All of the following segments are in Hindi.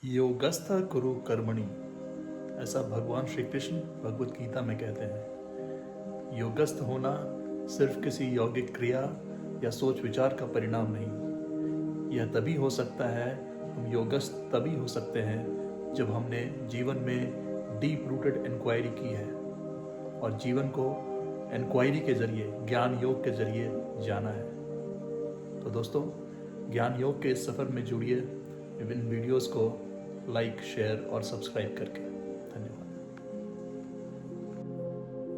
योगस्थ कुरु कर्मणि, ऐसा भगवान श्री कृष्ण भगवत गीता में कहते हैं। योगस्थ होना सिर्फ किसी यौगिक क्रिया या सोच विचार का परिणाम नहीं। यह तभी हो सकता है, हम योगस्थ तभी हो सकते हैं जब हमने जीवन में डीप रूटेड इंक्वायरी की है और जीवन को इंक्वायरी के जरिए, ज्ञान योग के जरिए जाना है। तो दोस्तों, ज्ञान योग के इस सफ़र में जुड़िए इन वीडियोस को लाइक, शेयर और सब्सक्राइब करके। धन्यवाद।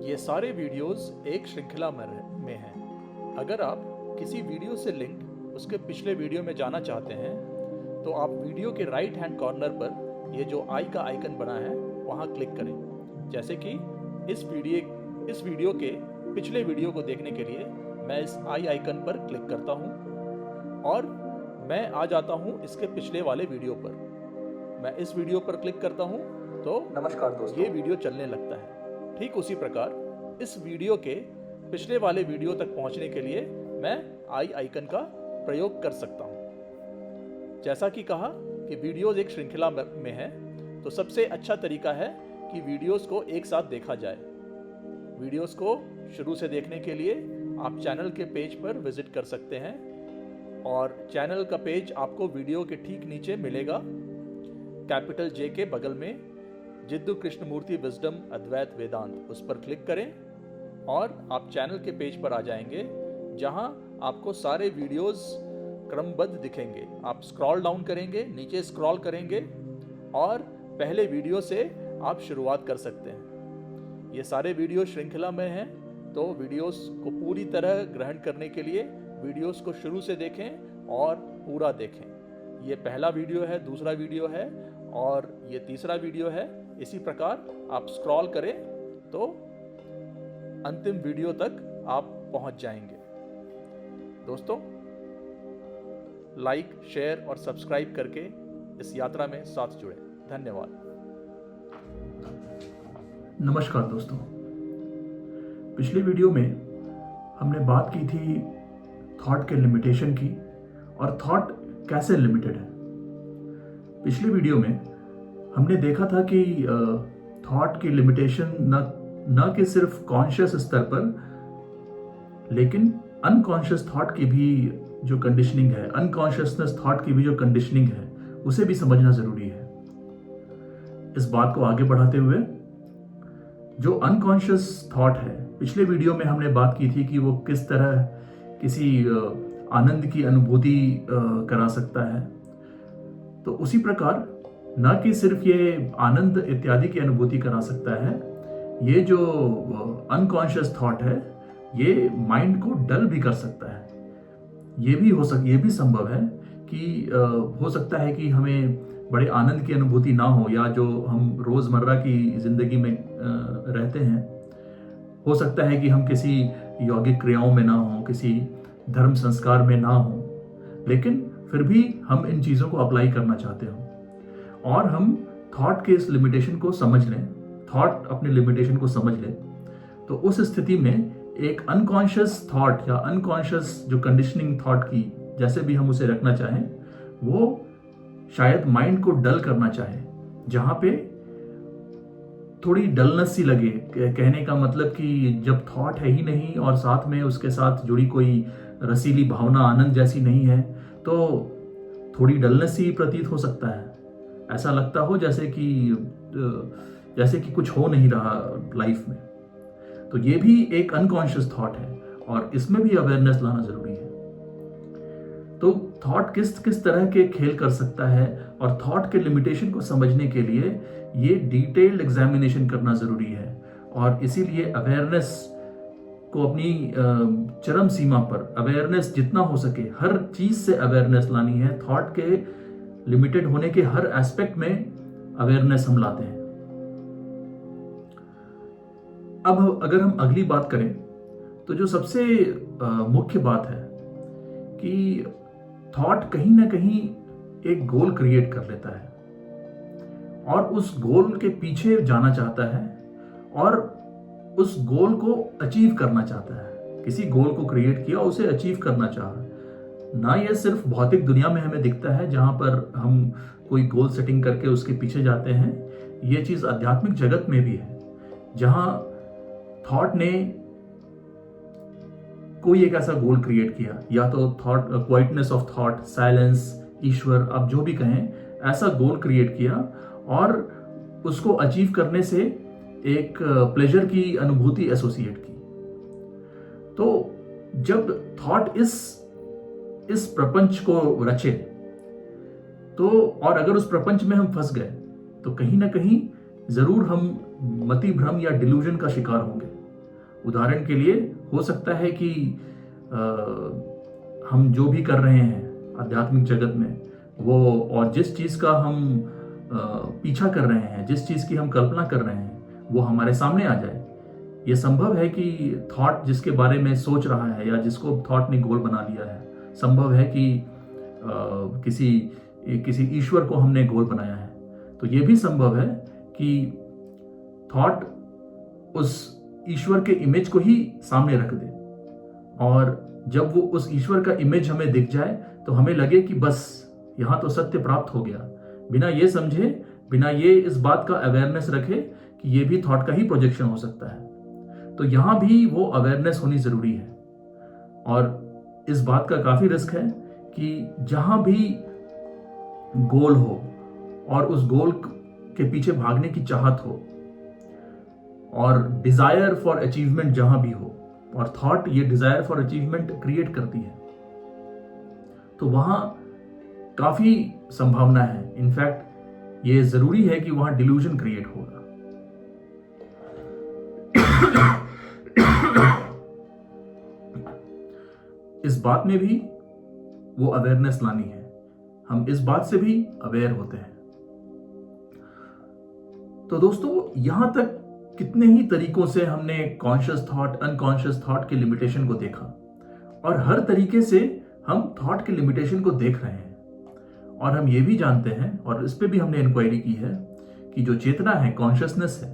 ये सारे वीडियोस एक श्रृंखला में हैं। अगर आप किसी वीडियो से लिंक उसके पिछले वीडियो में जाना चाहते हैं तो आप वीडियो के राइट हैंड कॉर्नर पर ये जो आई का आइकन बना है वहाँ क्लिक करें। जैसे कि इस वीडियो के पिछले वीडियो को देखने के लिए मैं इस आई आइकन पर क्लिक करता हूँ और मैं आ जाता हूँ इसके पिछले वाले वीडियो पर। मैं इस वीडियो पर क्लिक करता हूँ तो नमस्कार दोस्तों, ये वीडियो चलने लगता है। ठीक उसी प्रकार इस वीडियो के पिछले वाले वीडियो तक पहुँचने के लिए मैं आई आइकन का प्रयोग कर सकता हूँ। जैसा कि कहा कि वीडियोस एक श्रृंखला में है, तो सबसे अच्छा तरीका है कि वीडियोस को एक साथ देखा जाए। वीडियोस को शुरू से देखने के लिए आप चैनल के पेज पर विजिट कर सकते हैं और चैनल का पेज आपको वीडियो के ठीक नीचे मिलेगा। कैपिटल J के बगल में जिद्दू कृष्णमूर्ति विजडम अद्वैत वेदांत, उस पर क्लिक करें और आप चैनल के पेज पर आ जाएंगे जहां आपको सारे वीडियोस क्रमबद्ध दिखेंगे। आप स्क्रॉल डाउन करेंगे, नीचे स्क्रॉल करेंगे और पहले वीडियो से आप शुरुआत कर सकते हैं। ये सारे वीडियो श्रृंखला में हैं, तो वीडियोस को पूरी तरह ग्रहण करने के लिए वीडियोस को शुरू से देखें और पूरा देखें। ये पहला वीडियो है, दूसरा वीडियो है और ये तीसरा वीडियो है। इसी प्रकार आप स्क्रॉल करें तो अंतिम वीडियो तक आप पहुंच जाएंगे। दोस्तों, लाइक, शेयर और सब्सक्राइब करके इस यात्रा में साथ जुड़ें। धन्यवाद। नमस्कार दोस्तों, पिछले वीडियो में हमने बात की थी थॉट के लिमिटेशन की और थॉट कैसे लिमिटेड है। पिछले वीडियो में हमने देखा था कि थॉट की लिमिटेशन न कि सिर्फ कॉन्शियस स्तर पर, लेकिन अनकॉन्शियस थॉट की भी जो कंडीशनिंग है, अनकॉन्शियसनेस थॉट की भी जो कंडीशनिंग है, उसे भी समझना जरूरी है। इस बात को आगे बढ़ाते हुए, जो अनकॉन्शियस थॉट है, पिछले वीडियो में हमने बात की थी कि वो किस तरह किसी आनंद की अनुभूति करा सकता है। तो उसी प्रकार न कि सिर्फ ये आनंद इत्यादि की अनुभूति करा सकता है, ये जो अनकॉन्शियस थॉट है ये माइंड को डल भी कर सकता है। ये भी संभव है कि हो सकता है कि हमें बड़े आनंद की अनुभूति ना हो, या जो हम रोजमर्रा की जिंदगी में रहते हैं, हो सकता है कि हम किसी यौगिक क्रियाओं में ना हो, किसी धर्म संस्कार में ना हो, लेकिन फिर भी हम इन चीज़ों को अप्लाई करना चाहते हो और हम थॉट के इस लिमिटेशन को समझ लें, थॉट अपने लिमिटेशन को समझ लें, तो उस स्थिति में एक अनकॉन्शियस थॉट या अनकॉन्शियस जो कंडीशनिंग थॉट की, जैसे भी हम उसे रखना चाहें, वो शायद माइंड को डल करना चाहे, जहाँ पे थोड़ी डलनेस सी लगे। कहने का मतलब कि जब थॉट है ही नहीं और साथ में उसके साथ जुड़ी कोई रसीली भावना, आनंद जैसी नहीं है, तो थोड़ी डलनेस सी प्रतीत हो सकता है। ऐसा लगता हो जैसे कि कुछ हो नहीं रहा लाइफ में। तो ये भी एक अनकॉन्शियस थॉट है और इसमें भी अवेयरनेस लाना जरूरी है। तो थॉट किस तरह के खेल कर सकता है और थॉट के लिमिटेशन को समझने के लिए ये डिटेल्ड एग्जामिनेशन करना जरूरी है और इसीलिए अवेयरनेस को अपनी चरम सीमा पर, अवेयरनेस जितना हो सके हर चीज से अवेयरनेस लानी है। थॉट के लिमिटेड होने के हर एस्पेक्ट में अवेयरनेस हम लाते हैं। अब अगर हम अगली बात करें तो जो सबसे मुख्य बात है कि थॉट कहीं ना कहीं एक गोल क्रिएट कर लेता है और उस गोल के पीछे जाना चाहता है और उस गोल को अचीव करना चाहता है। किसी गोल को क्रिएट किया, उसे अचीव करना चाहा, ना ये सिर्फ भौतिक दुनिया में हमें दिखता है जहां पर हम कोई गोल सेटिंग करके उसके पीछे जाते हैं, ये चीज आध्यात्मिक जगत में भी है, जहां थॉट ने कोई एक ऐसा गोल क्रिएट किया, या तो thought, quietness of thought, silence, ईश्वर, आप जो भी कहें, ऐसा गोल क्रिएट किया और उसको अचीव करने से एक प्लेजर की अनुभूति एसोसिएट की। तो जब थॉट इस प्रपंच को रचे, तो और अगर उस प्रपंच में हम फंस गए तो कहीं ना कहीं जरूर हम मति भ्रम या डिल्यूजन का शिकार होंगे। उदाहरण के लिए हो सकता है कि हम जो भी कर रहे हैं आध्यात्मिक जगत में, वो और जिस चीज का हम पीछा कर रहे हैं, जिस चीज की हम कल्पना कर रहे हैं, वो हमारे सामने आ जाए। ये संभव है कि थॉट जिसके बारे में सोच रहा है या जिसको थॉट ने गोल बना लिया है, संभव है कि किसी ईश्वर को हमने गोल बनाया है। तो ये भी संभव है कि थॉट उस ईश्वर के इमेज को ही सामने रख दे, और जब वो उस ईश्वर का इमेज हमें दिख जाए तो हमें लगे कि बस यहां तो सत्य प्राप्त हो गया, बिना ये समझे, बिना ये इस बात का अवेयरनेस रखे कि ये भी थॉट का ही प्रोजेक्शन हो सकता है। तो यहां भी वो अवेयरनेस होनी जरूरी है। और इस बात का काफी रिस्क है कि जहां भी गोल हो और उस गोल के पीछे भागने की चाहत हो और डिजायर फॉर अचीवमेंट जहां भी हो, और थॉट ये डिजायर फॉर अचीवमेंट क्रिएट करती है, तो वहां काफी संभावना है, इनफैक्ट ये जरूरी है कि वहां डिल्यूजन क्रिएट होगा। इस बात में भी वो अवेयरनेस लानी है, हम इस बात से भी अवेयर होते हैं। तो दोस्तों, यहां तक कितने ही तरीकों से हमने कॉन्शियस थॉट, अनकॉन्शियस थॉट के लिमिटेशन को देखा, और हर तरीके से हम थॉट के लिमिटेशन को देख रहे हैं। और हम ये भी जानते हैं, और इस पे भी हमने इंक्वायरी की है, कि जो चेतना है, कॉन्शियसनेस है,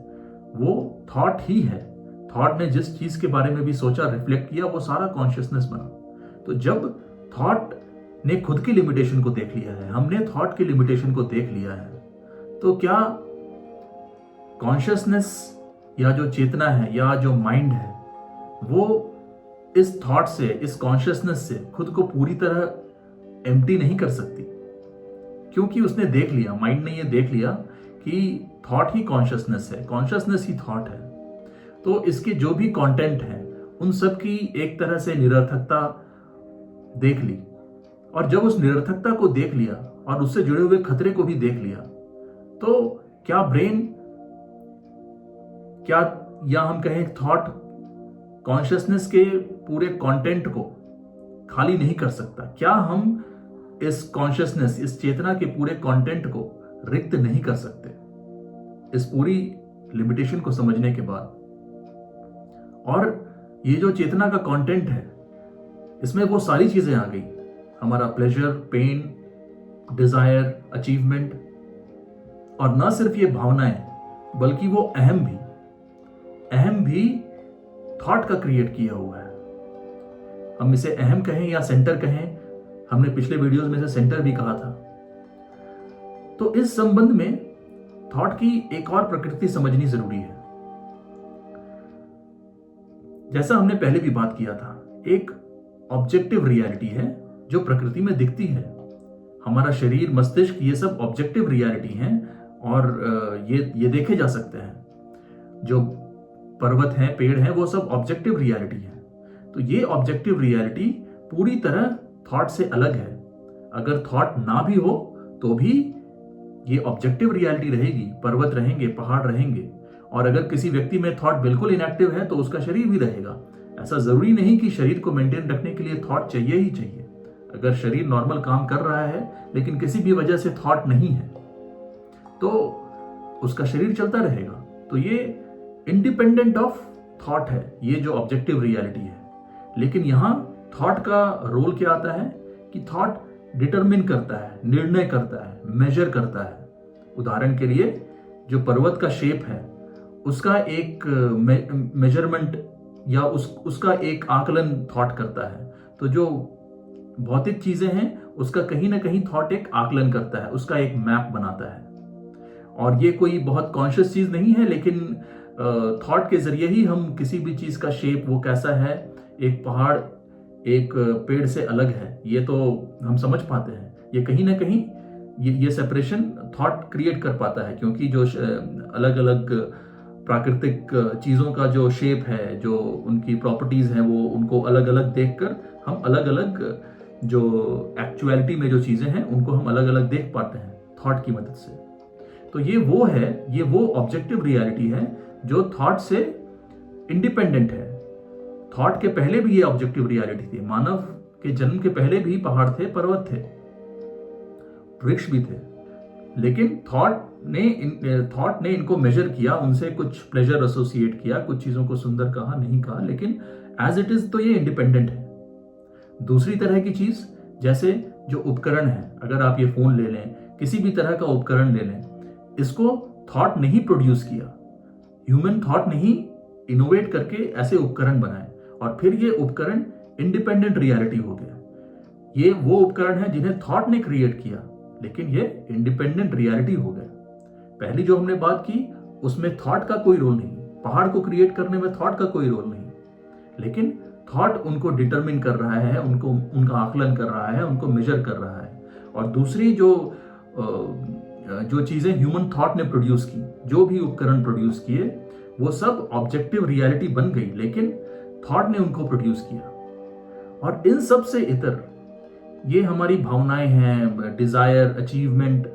वो थॉट ही है। थॉट ने जिस चीज के बारे में भी सोचा, रिफ्लेक्ट किया, वो सारा कॉन्शियसनेस बना। तो जब थॉट ने खुद की लिमिटेशन को देख लिया है, हमने थॉट की लिमिटेशन को देख लिया है, तो क्या कॉन्शियसनेस या जो चेतना है या जो माइंड है, वो इस थॉट से, इस कॉन्शियसनेस से खुद को पूरी तरह एम्प्टी नहीं कर सकती? क्योंकि उसने देख लिया, माइंड ने ये देख लिया कि थॉट ही कॉन्शियसनेस है, कॉन्शियसनेस ही थॉट है। तो इसके जो भी कंटेंट है, उन सब की एक तरह से निरर्थकता देख ली, और जब उस निरर्थकता को देख लिया और उससे जुड़े हुए खतरे को भी देख लिया, तो क्या ब्रेन, क्या, या हम कहें थॉट, कॉन्शियसनेस के पूरे कंटेंट को खाली नहीं कर सकता? क्या हम इस कॉन्शियसनेस, इस चेतना के पूरे कंटेंट को रिक्त नहीं कर सकते इस पूरी लिमिटेशन को समझने के बाद? और ये जो चेतना का कंटेंट है, इसमें वो सारी चीजें आ गई, हमारा प्लेजर, पेन, डिजायर, अचीवमेंट, और ना सिर्फ ये भावनाएं, बल्कि वो अहम भी थॉट का क्रिएट किया हुआ है। हम इसे अहम कहें या सेंटर कहें, हमने पिछले वीडियोस में से सेंटर भी कहा था। तो इस संबंध में थॉट की एक और प्रकृति समझनी जरूरी है। जैसा हमने पहले भी बात किया था, एक ऑब्जेक्टिव रियलिटी है जो प्रकृति में दिखती है। हमारा शरीर, मस्तिष्क, ये सब ऑब्जेक्टिव रियलिटी हैं, और ये देखे जा सकते हैं। जो पर्वत हैं, पेड़ हैं, वो सब ऑब्जेक्टिव रियलिटी है। तो ये ऑब्जेक्टिव रियलिटी पूरी तरह थॉट से अलग है। अगर थॉट ना भी हो तो भी ये ऑब्जेक्टिव रियलिटी रहेगी, पर्वत रहेंगे, पहाड़ रहेंगे। और अगर किसी व्यक्ति में थॉट बिल्कुल इनएक्टिव है तो उसका शरीर भी रहेगा। ऐसा जरूरी नहीं कि शरीर को मेंटेन रखने के लिए थॉट चाहिए ही चाहिए। अगर शरीर नॉर्मल काम कर रहा है लेकिन किसी भी वजह से थॉट नहीं है, तो उसका शरीर चलता रहेगा। तो ये इंडिपेंडेंट ऑफ थॉट है, ये जो ऑब्जेक्टिव रियलिटी है। लेकिन यहां थॉट का रोल क्या आता है कि थॉट डिटरमिन करता है, निर्णय करता है, मेजर करता है। उदाहरण के लिए, जो पर्वत का शेप है, उसका एक मेजरमेंट या उसका एक आकलन थॉट करता है। तो जो भौतिक चीजें हैं उसका कहीं ना कहीं थॉट एक आकलन करता है, उसका एक मैप बनाता है। और ये कोई बहुत कॉन्शियस चीज नहीं है, लेकिन थॉट के जरिए ही हम किसी भी चीज का शेप वो कैसा है, एक पहाड़ एक पेड़ से अलग है, ये तो हम समझ पाते हैं। ये कहीं ना कहीं ये सेपरेशन थॉट क्रिएट कर पाता है, क्योंकि जो अलग अलग प्राकृतिक चीजों का जो शेप है, जो उनकी प्रॉपर्टीज हैं, वो उनको अलग अलग देखकर हम अलग अलग जो एक्चुअलिटी में जो चीजें हैं उनको हम अलग अलग देख पाते हैं थॉट की मदद से। तो ये वो ऑब्जेक्टिव रियलिटी है जो थॉट से इंडिपेंडेंट है। थॉट के पहले भी ये ऑब्जेक्टिव रियलिटी थी। मानव के जन्म के पहले भी पहाड़ थे, पर्वत थे, वृक्ष भी थे, लेकिन थॉट ने इनको मेजर किया, उनसे कुछ प्लेजर एसोसिएट किया, कुछ चीजों को सुंदर कहा, नहीं कहा, लेकिन एज इट इज तो ये इंडिपेंडेंट है। दूसरी तरह की चीज, जैसे जो उपकरण है, अगर आप ये फोन ले लें, किसी भी तरह का उपकरण ले लें, इसको थॉट नहीं प्रोड्यूस किया, ह्यूमन थॉट ने ही इनोवेट करके ऐसे उपकरण बनाए, और फिर ये उपकरण इंडिपेंडेंट रियलिटी हो गया। ये वो उपकरण है जिन्हें थॉट ने क्रिएट किया, लेकिन ये इंडिपेंडेंट रियलिटी हो गया। पहली जो हमने बात की उसमें थॉट का कोई रोल नहीं, पहाड़ को क्रिएट करने में थॉट का कोई रोल नहीं, लेकिन थॉट उनको डिटरमिन कर रहा है, उनका आकलन कर रहा है, उनको मेजर कर रहा है। और दूसरी जो चीजें ह्यूमन थॉट ने प्रोड्यूस की, जो भी उपकरण प्रोड्यूस किए, वो सब ऑब्जेक्टिव रियलिटी बन गई, लेकिन थॉट ने उनको प्रोड्यूस किया। और इन सब से इतर ये हमारी भावनाएं हैं, डिजायर, अचीवमेंट,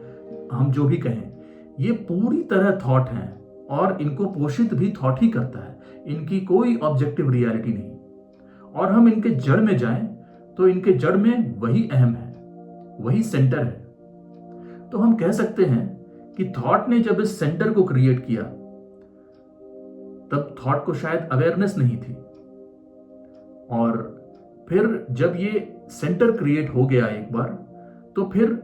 हम जो भी कहें, ये पूरी तरह थॉट हैं, और इनको पोषित भी थॉट ही करता है। इनकी कोई ऑब्जेक्टिव रियलिटी नहीं। और हम इनके जड़ में जाएं तो इनके जड़ में वही अहम है, वही सेंटर है। तो हम कह सकते हैं कि थॉट ने जब इस सेंटर को क्रिएट किया, तब थॉट को शायद अवेयरनेस नहीं थी, और फिर जब ये सेंटर क्रिएट हो गया एक बार, तो फिर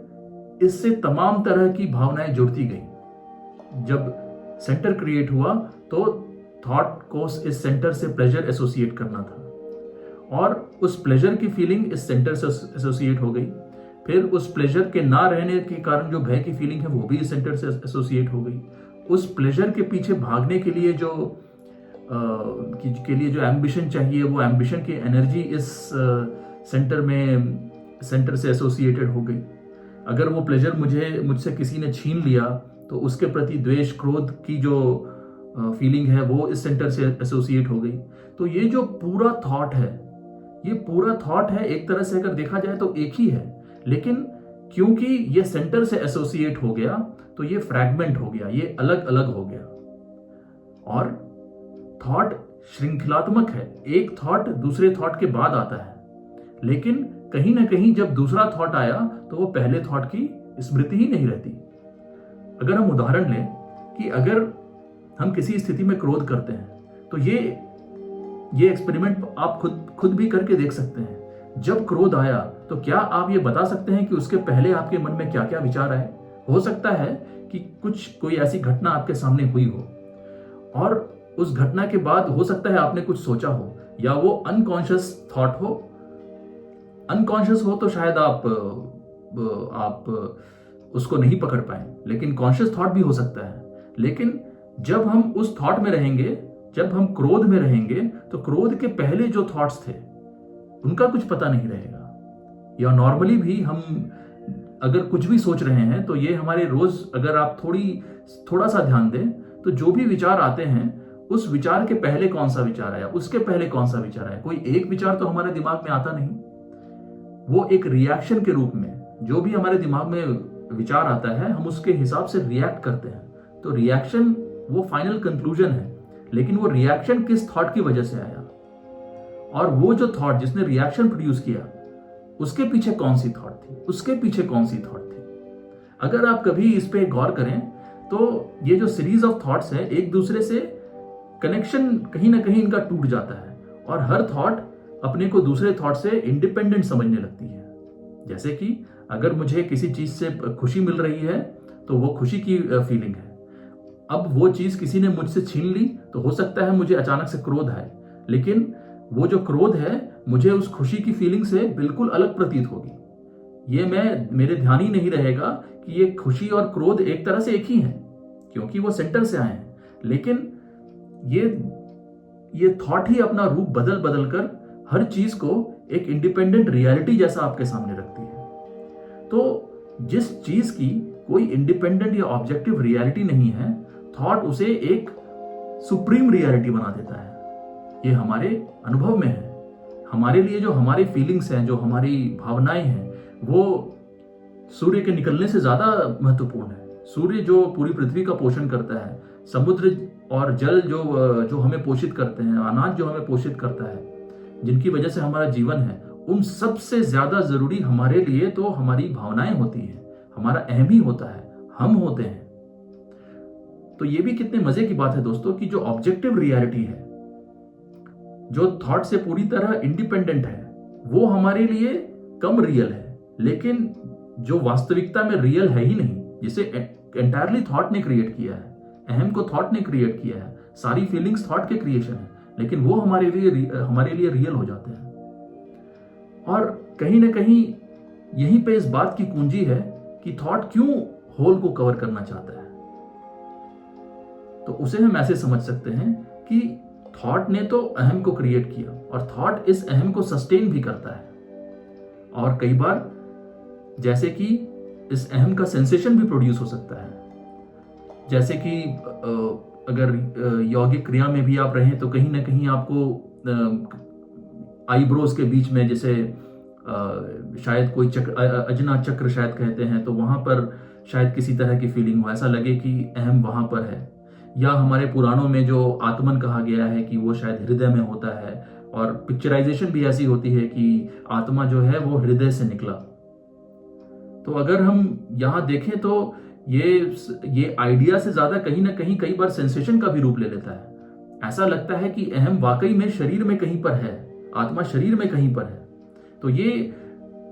इससे तमाम तरह की भावनाएं जुड़ती गई। जब सेंटर क्रिएट हुआ तो थॉट को इस सेंटर से प्लेजर एसोसिएट करना था, और उस प्लेजर की फीलिंग इस सेंटर से एसोसिएट हो गई। फिर उस प्लेजर के ना रहने के कारण जो भय की फीलिंग है वो भी इस सेंटर से एसोसिएट हो गई। उस प्लेजर के पीछे भागने के लिए जो एम्बिशन चाहिए, वो एम्बिशन की एनर्जी इस सेंटर से एसोसिएटेड हो गई। अगर वो प्लेजर मुझसे किसी ने छीन लिया, तो उसके प्रति द्वेष, क्रोध की जो फीलिंग है वो इस सेंटर से एसोसिएट हो गई। तो ये जो पूरा थॉट है, ये पूरा थॉट है, एक तरह से अगर देखा जाए तो एक ही है, लेकिन क्योंकि ये सेंटर से एसोसिएट हो गया तो ये फ्रैगमेंट हो गया, ये अलग अलग हो गया। और थॉट श्रृंखलात्मक है, एक थॉट दूसरे थॉट के बाद आता है, लेकिन कहीं ना कहीं जब दूसरा थॉट आया तो वो पहले थॉट की स्मृति ही नहीं रहती। अगर हम उदाहरण लें कि अगर हम किसी स्थिति में क्रोध करते हैं, तो ये एक्सपेरिमेंट आप खुद भी करके देख सकते हैं। जब क्रोध आया तो क्या आप ये बता सकते हैं कि उसके पहले आपके मन में क्या क्या विचार आए? हो सकता है कि कोई ऐसी घटना आपके सामने हुई हो, और उस घटना के बाद हो सकता है आपने कुछ सोचा हो, या वो अनकॉन्शियस थॉट हो। अनकॉन्शियस हो तो शायद आप उसको नहीं पकड़ पाए, लेकिन कॉन्शियस थॉट भी हो सकता है। लेकिन जब हम उस थॉट में रहेंगे, जब हम क्रोध में रहेंगे, तो क्रोध के पहले जो थॉट्स थे उनका कुछ पता नहीं रहेगा। या नॉर्मली भी हम अगर कुछ भी सोच रहे हैं, तो ये हमारे रोज, अगर आप थोड़ा सा ध्यान दें, तो जो भी विचार आते हैं, उस विचार के पहले कौन सा विचार आया, उसके पहले कौन सा विचार आया, कोई एक विचार तो हमारे दिमाग में आता नहीं। वो एक रिएक्शन के रूप में जो भी हमारे दिमाग में विचार आता है, हम उसके हिसाब से रिएक्ट करते हैं। तो रिएक्शन वो फाइनल कंक्लूजन है, लेकिन वो रिएक्शन किस थॉट की वजह से आया, और वो जो थॉट जिसने रिएक्शन प्रोड्यूस किया, उसके पीछे कौन सी थॉट थी, उसके पीछे कौन सी थॉट थी। अगर आप कभी इस पे गौर करें, तो ये जो सीरीज ऑफ थॉट्स है, एक दूसरे से कनेक्शन कहीं ना कहीं इनका टूट जाता है, और हर थॉट अपने को दूसरे थॉट से इंडिपेंडेंट समझने लगती है। जैसे कि अगर मुझे किसी चीज से खुशी मिल रही है, तो वो खुशी की फीलिंग है। अब वो चीज किसी ने मुझसे छीन ली, तो हो सकता है मुझे अचानक से क्रोध आए, लेकिन वो जो क्रोध है मुझे उस खुशी की फीलिंग से बिल्कुल अलग प्रतीत होगी। ये मेरे ध्यान ही नहीं रहेगा कि ये खुशी और क्रोध एक तरह से एक ही हैं, क्योंकि वो सेंटर से आए हैं। लेकिन ये थॉट ही अपना रूप बदल बदल कर हर चीज को एक इंडिपेंडेंट रियलिटी जैसा आपके सामने रखती है। तो जिस चीज की कोई इंडिपेंडेंट या ऑब्जेक्टिव रियलिटी नहीं है, थॉट उसे एक सुप्रीम रियलिटी बना देता है। ये हमारे अनुभव में है। हमारे लिए जो हमारी फीलिंग्स हैं, जो हमारी भावनाएं हैं, वो सूर्य के निकलने से ज्यादा महत्वपूर्ण है। सूर्य जो पूरी पृथ्वी का पोषण करता है, समुद्र और जल जो हमें पोषित करते हैं, अनाज जो हमें पोषित करता है, जिनकी वजह से हमारा जीवन है, उन सबसे ज्यादा जरूरी हमारे लिए तो हमारी भावनाएं होती हैं, हमारा अहम ही होता है, हम होते हैं। तो ये भी कितने मजे की बात है दोस्तों कि जो ऑब्जेक्टिव रियलिटी है, जो थॉट से पूरी तरह इंडिपेंडेंट है, वो हमारे लिए कम रियल है। लेकिन जो वास्तविकता में रियल है ही नहीं, जिसे एंटायरली थॉट ने क्रिएट किया है, अहम को थॉट ने क्रिएट किया है, सारी फीलिंग्स थॉट के क्रिएशन है, लेकिन वो हमारे लिए रियल हो जाते हैं। और कहीं ना कहीं यहीं पे इस बात की कुंजी है कि थॉट क्यों होल को कवर करना चाहता है। तो उसे हम ऐसे समझ सकते हैं कि थॉट ने तो अहम को क्रिएट किया और थॉट इस अहम को सस्टेन भी करता है। और कई बार जैसे कि इस अहम का सेंसेशन भी प्रोड्यूस हो सकता है। जैसे कि अगर यौगिक क्रिया में भी आप रहें तो कहीं ना कहीं आपको आईब्रोज के बीच में, जैसे शायद कोई चक्र, अजना चक्र शायद कहते हैं, तो वहां पर शायद किसी तरह की फीलिंग हो, ऐसा लगे कि अहम वहां पर है। या हमारे पुराणों में जो आत्मन कहा गया है कि वो शायद हृदय में होता है, और पिक्चराइजेशन भी ऐसी होती है कि आत्मा जो है वो हृदय से निकला। तो अगर हम यहां देखें तो ये आइडिया से ज्यादा कहीं ना कहीं कई बार सेंसेशन का भी रूप ले लेता है। ऐसा लगता है कि अहम वाकई में शरीर में कहीं पर है, आत्मा शरीर में कहीं पर है। तो ये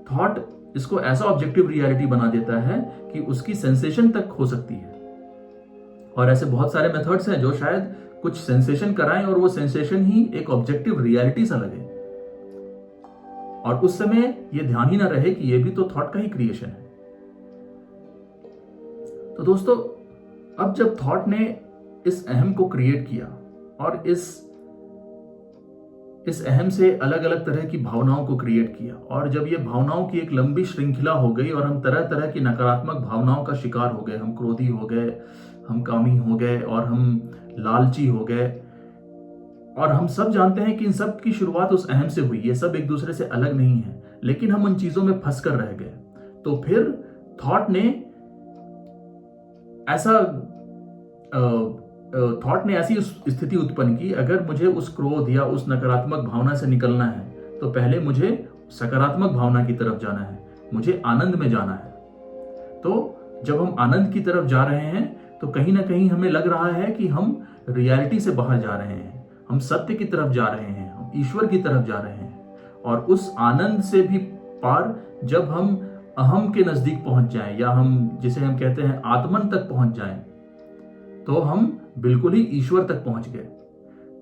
थॉट इसको ऐसा ऑब्जेक्टिव रियलिटी बना देता है कि उसकी सेंसेशन तक हो सकती है। और ऐसे बहुत सारे मेथड्स हैं जो शायद कुछ सेंसेशन कराएं और वो सेंसेशन ही एक ऑब्जेक्टिव रियलिटी सा लगे, और उस समय ये ध्यान ही ना रहे कि ये भी तो थॉट का ही क्रिएशन है। तो दोस्तों, अब जब थॉट ने इस अहम को क्रिएट किया और इस अहम से अलग अलग तरह की भावनाओं को क्रिएट किया, और जब ये भावनाओं की एक लंबी श्रृंखला हो गई और हम तरह तरह की नकारात्मक भावनाओं का शिकार हो गए, हम क्रोधी हो गए, हम कामी हो गए, और हम लालची हो गए, और हम सब जानते हैं कि इन सब की शुरुआत उस अहम से हुई। ये सब एक दूसरे से अलग नहीं है, लेकिन हम उन चीजों में फंस कर रह गए। तो फिर थॉट ने ऐसी स्थिति उत्पन्न की, अगर मुझे उस क्रोध या उस नकारात्मक भावना से निकलना है तो पहले मुझे सकारात्मक भावना की तरफ जाना है, मुझे आनंद में जाना है। तो जब हम आनंद की तरफ जा रहे हैं तो कहीं ना कहीं हमें लग रहा है कि हम रियलिटी से बाहर जा रहे हैं, हम सत्य की तरफ जा रहे हैं, हम ईश्वर की तरफ जा रहे हैं। और उस आनंद से भी पार जब हम अहम के नजदीक पहुंच जाएं, या हम जिसे हम कहते हैं आत्मन तक पहुंच जाएं, तो हम बिल्कुल ही ईश्वर तक पहुंच गए।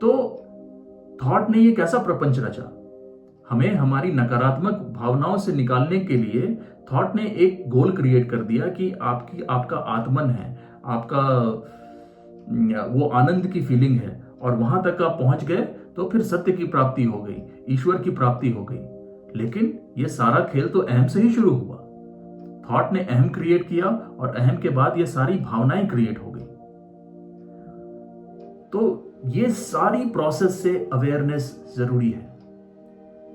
तो थॉट ने ये कैसा प्रपंच रचा? हमें हमारी नकारात्मक भावनाओं से निकालने के लिए थॉट ने एक गोल क्रिएट कर दिया कि आपका आत्मन है, आपका वो आनंद की फीलिंग है, और वहां तक आप पहुंच गए तो फिर सत्य की प्राप्ति हो गई, ईश्वर की प्राप्ति हो गई। लेकिन ये सारा खेल तो अहम से ही शुरू हुआ। थॉट ने अहम क्रिएट किया और अहम के बाद ये सारी भावनाएं क्रिएट हो गई। तो ये सारी प्रोसेस से अवेयरनेस जरूरी है,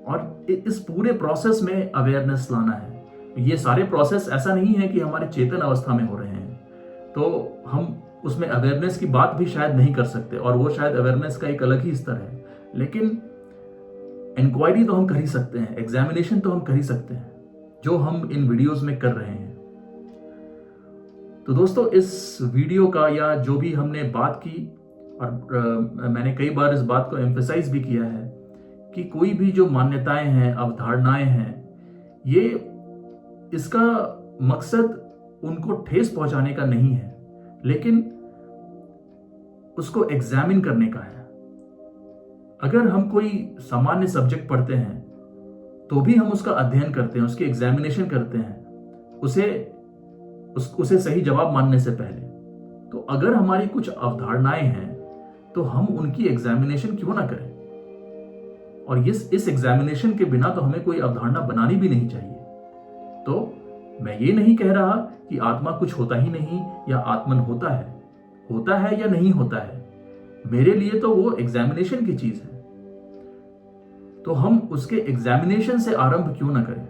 और इस पूरे प्रोसेस में अवेयरनेस लाना है। ये सारे प्रोसेस ऐसा नहीं है कि हमारे चेतन अवस्था में हो रहे हैं, तो हम उसमें अवेयरनेस की बात भी शायद नहीं कर सकते, और वो शायद अवेयरनेस का एक अलग ही स्तर है। लेकिन इंक्वायरी तो हम कर ही सकते हैं, एग्जामिनेशन तो हम कर ही सकते हैं, जो हम इन वीडियोस में कर रहे हैं। तो दोस्तों, इस वीडियो का या जो भी हमने बात की, और मैंने कई बार इस बात को एम्फेसाइज भी किया है कि कोई भी जो मान्यताएं हैं, अवधारणाएं हैं, ये इसका मकसद उनको ठेस पहुंचाने का नहीं है, लेकिन उसको एग्जामिन करने का है। अगर हम कोई सामान्य सब्जेक्ट पढ़ते हैं तो भी हम उसका अध्ययन करते हैं, उसकी एग्जामिनेशन करते हैं, उसे सही जवाब मानने से पहले। तो अगर हमारी कुछ अवधारणाएं हैं तो हम उनकी एग्जामिनेशन क्यों ना करें? और इस एग्जामिनेशन के बिना तो हमें कोई अवधारणा बनानी भी नहीं चाहिए। तो मैं ये नहीं कह रहा कि आत्मा कुछ होता ही नहीं या आत्मन होता है या नहीं होता है। मेरे लिए तो वो एग्जामिनेशन की चीज है। तो हम उसके एग्जामिनेशन से आरंभ क्यों ना करें,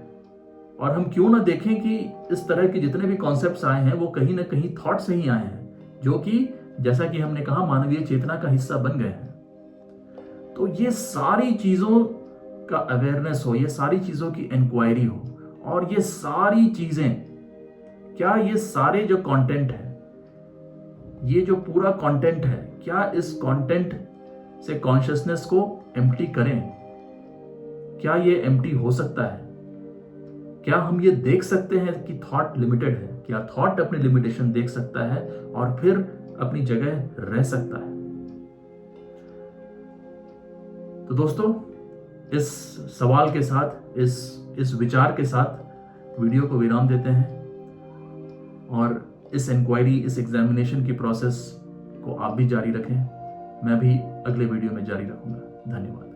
और हम क्यों ना देखें कि इस तरह के जितने भी कॉन्सेप्ट्स आए हैं वो कहीं ना कहीं थॉट से ही आए हैं, जो कि जैसा कि हमने कहा मानवीय चेतना का हिस्सा बन गए हैं। तो ये सारी चीजों का अवेयरनेस हो, ये सारी चीजों की इंक्वायरी हो, और ये सारी चीजें, क्या ये सारे जो कंटेंट है, ये जो पूरा कंटेंट है, क्या इस कंटेंट से कॉन्शियसनेस को एम्प्टी करें? क्या ये एम्प्टी हो सकता है? क्या हम ये देख सकते हैं कि थॉट लिमिटेड है? क्या थॉट अपनी लिमिटेशन देख सकता है और फिर अपनी जगह रह सकता है? तो दोस्तों, इस सवाल के साथ, इस विचार के साथ वीडियो को विराम देते हैं, और इस इंक्वायरी, इस एग्जामिनेशन की प्रोसेस को आप भी जारी रखें। मैं भी अगले वीडियो में जारी रखूंगा। धन्यवाद।